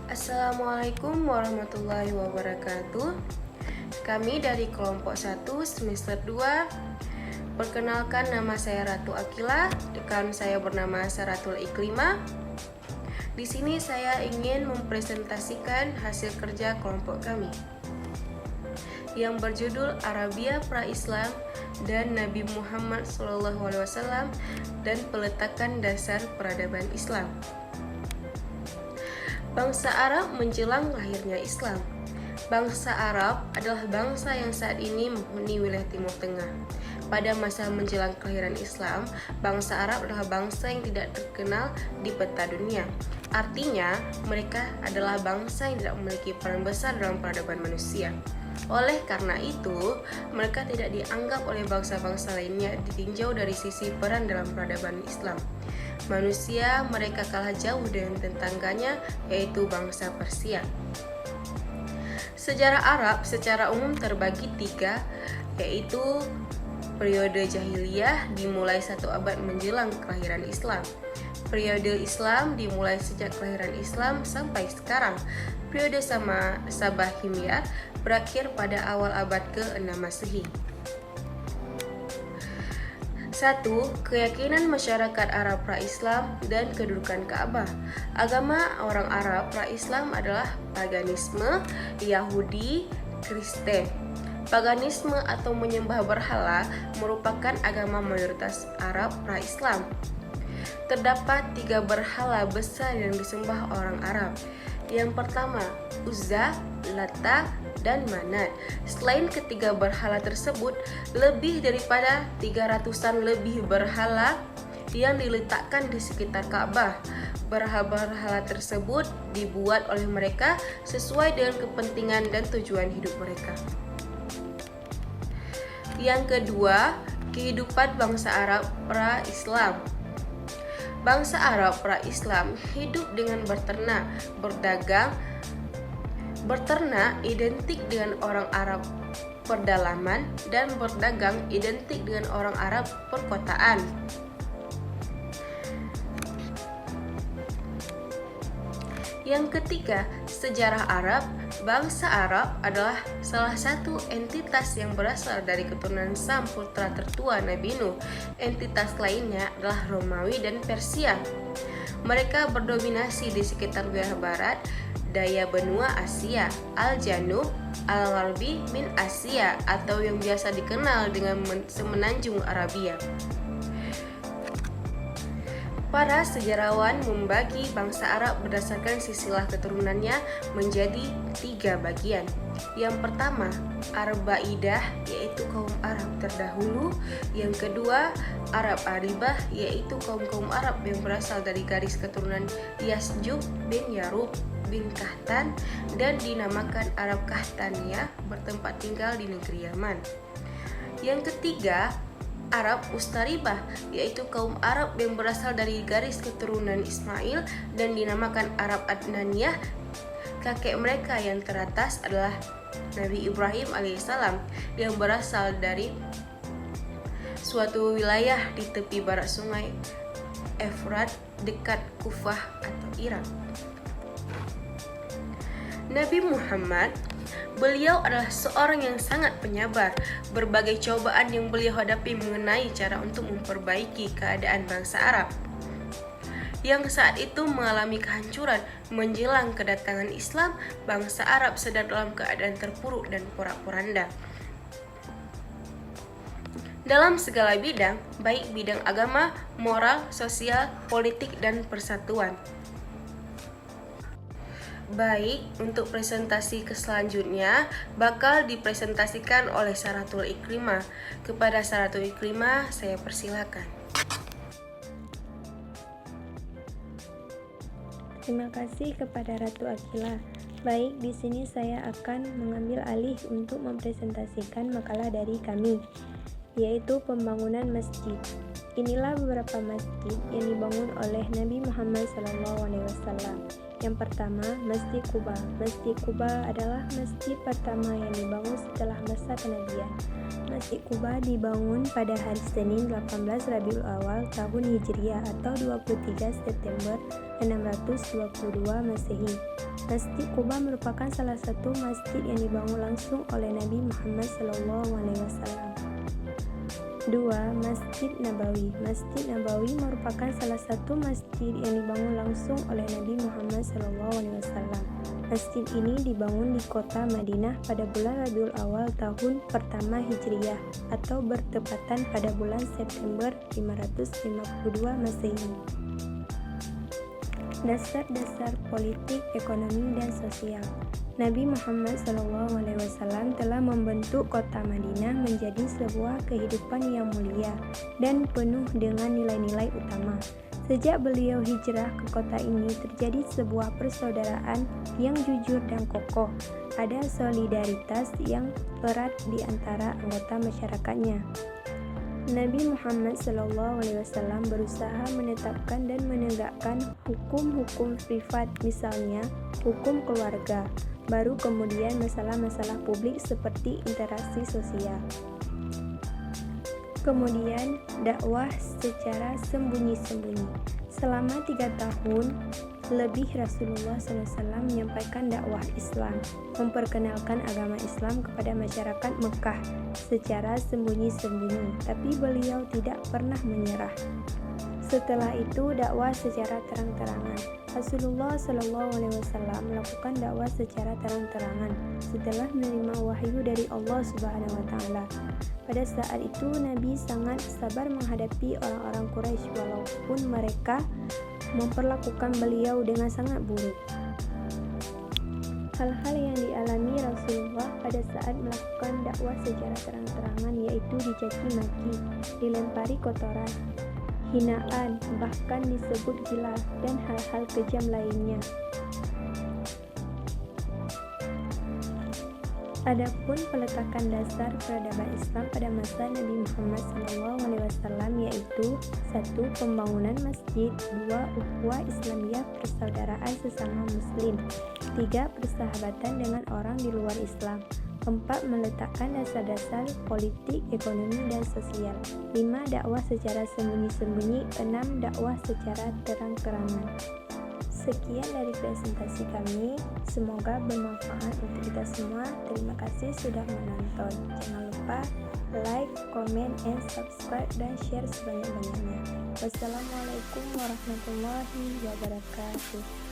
Assalamualaikum warahmatullahi wabarakatuh. Kami dari kelompok 1 semester 2. Perkenalkan, nama saya Ratu Akila, rekan saya bernama Saratul Iklimah. Di sini saya ingin mempresentasikan hasil kerja kelompok kami yang berjudul Arabia Pra-Islam dan Nabi Muhammad SAW dan peletakan dasar peradaban Islam. Bangsa Arab menjelang lahirnya Islam. Bangsa Arab adalah bangsa yang saat ini menghuni wilayah Timur Tengah. Pada masa menjelang kelahiran Islam, bangsa Arab adalah bangsa yang tidak terkenal di peta dunia. Artinya, mereka adalah bangsa yang tidak memiliki peran besar dalam peradaban manusia. Oleh karena itu, mereka tidak dianggap oleh bangsa-bangsa lainnya ditinjau dari sisi peran dalam peradaban Islam. Manusia mereka kalah jauh dengan tetangganya, yaitu bangsa Persia. Sejarah Arab secara umum terbagi 3, yaitu periode jahiliyah dimulai 1 abad menjelang kelahiran Islam. Periode Islam dimulai sejak kelahiran Islam sampai sekarang. Periode Sabah Himyar berakhir pada awal abad ke-6 Masehi. 1. Keyakinan masyarakat Arab pra-Islam dan kedudukan Ka'bah. Agama orang Arab pra-Islam adalah paganisme, Yahudi, Kristen. Paganisme atau menyembah berhala merupakan agama mayoritas Arab pra-Islam. Terdapat 3 berhala besar yang disembah orang Arab. Yang pertama, Uzza, Lata, dan Manat. Selain ketiga berhala tersebut, lebih daripada 300-an lebih berhala yang diletakkan di sekitar Ka'bah. Berhala-berhala tersebut dibuat oleh mereka sesuai dengan kepentingan dan tujuan hidup mereka. Yang kedua, kehidupan bangsa Arab pra-Islam. Bangsa Arab pra-Islam hidup dengan berternak, berdagang. Berternak identik dengan orang Arab pedalaman dan berdagang identik dengan orang Arab perkotaan. Yang ketiga, sejarah Arab. Bangsa Arab adalah salah satu entitas yang berasal dari keturunan Sam, putra tertua Nabi Nuh. Entitas lainnya adalah Romawi dan Persia. Mereka berdominasi di sekitar wilayah barat, daya benua Asia, Al-Janub, Al-Gharbi min Asia, atau yang biasa dikenal dengan Semenanjung Arabia. Para sejarawan membagi bangsa Arab berdasarkan silsilah keturunannya menjadi 3 bagian. Yang pertama, Arbaidah, yaitu kaum Arab terdahulu. Yang kedua, Arab Aribah, yaitu kaum-kaum Arab yang berasal dari garis keturunan Yasjub bin Yarub bin Kahtan dan dinamakan Arab Kahtaniyah, bertempat tinggal di negeri Yaman. Yang ketiga, Arab Ustaribah, yaitu kaum Arab yang berasal dari garis keturunan Ismail dan dinamakan Arab Adnaniyah. Kakek mereka yang teratas adalah Nabi Ibrahim alaihissalam yang berasal dari suatu wilayah di tepi barat sungai Efrat dekat Kufah atau Irak. Nabi Muhammad, beliau adalah seorang yang sangat penyabar. Berbagai cobaan yang beliau hadapi mengenai cara untuk memperbaiki keadaan bangsa Arab yang saat itu mengalami kehancuran. Menjelang kedatangan Islam, bangsa Arab sedang dalam keadaan terpuruk dan porak-poranda dalam segala bidang, baik bidang agama, moral, sosial, politik, dan persatuan. Baik, untuk presentasi selanjutnya bakal dipresentasikan oleh Saratul Iklimah. Kepada Saratul Iklimah, saya persilakan. Terima kasih kepada Ratu Akila. Baik, di sini saya akan mengambil alih untuk mempresentasikan makalah dari kami, yaitu pembangunan masjid. Inilah beberapa masjid yang dibangun oleh Nabi Muhammad SAW. Yang pertama, Masjid Quba. Masjid Quba adalah masjid pertama yang dibangun setelah masa kenabian. Masjid Quba dibangun pada hari Senin 18 Rabiul Awal tahun Hijriah atau 23 September 622 Masehi. Masjid Quba merupakan salah satu masjid yang dibangun langsung oleh Nabi Muhammad SAW. 2. Masjid Nabawi. Masjid Nabawi merupakan salah satu masjid yang dibangun langsung oleh Nabi Muhammad SAW. Masjid ini dibangun di kota Madinah pada bulan Rabiul Awal tahun pertama Hijriah atau bertepatan pada bulan September 552 Masehi. Dasar-dasar politik, ekonomi, dan sosial. Nabi Muhammad SAW telah membentuk kota Madinah menjadi sebuah kehidupan yang mulia dan penuh dengan nilai-nilai utama. Sejak beliau hijrah ke kota ini terjadi sebuah persaudaraan yang jujur dan kokoh. Ada solidaritas yang erat di antara anggota masyarakatnya. Nabi Muhammad SAW berusaha menetapkan dan menegakkan hukum-hukum privat, misalnya hukum keluarga, baru kemudian masalah-masalah publik seperti interaksi sosial. Kemudian dakwah secara sembunyi-sembunyi. Selama 3 tahun lebih Rasulullah SAW menyampaikan dakwah Islam, memperkenalkan agama Islam kepada masyarakat Mekah secara sembunyi-sembunyi, tapi beliau tidak pernah menyerah. Setelah itu dakwah secara terang-terangan. Rasulullah SAW melakukan dakwah secara terang-terangan setelah menerima wahyu dari Allah Subhanahu wa taala. Pada saat itu Nabi sangat sabar menghadapi orang-orang Quraisy walaupun mereka memperlakukan beliau dengan sangat buruk. Hal-hal yang dialami Rasulullah pada saat melakukan dakwah secara terang-terangan yaitu dicaci maki, dilempari kotoran, hinaan, bahkan disebut gila, dan hal-hal kejam lainnya. Adapun peletakan dasar peradaban Islam pada masa Nabi Muhammad SAW yaitu 1. Pembangunan masjid, 2. Ukhuwah Islamiyah, persaudaraan sesama muslim, 3. Persahabatan dengan orang di luar Islam, 4. Meletakkan dasar-dasar politik, ekonomi, dan sosial, 5. Dakwah secara sembunyi-sembunyi, 6. Dakwah secara terang-terangan. Sekian dari presentasi kami, semoga bermanfaat untuk kita semua. Terima kasih sudah menonton. Jangan lupa like, comment, and subscribe, dan share sebanyak-banyaknya. Wassalamualaikum warahmatullahi wabarakatuh.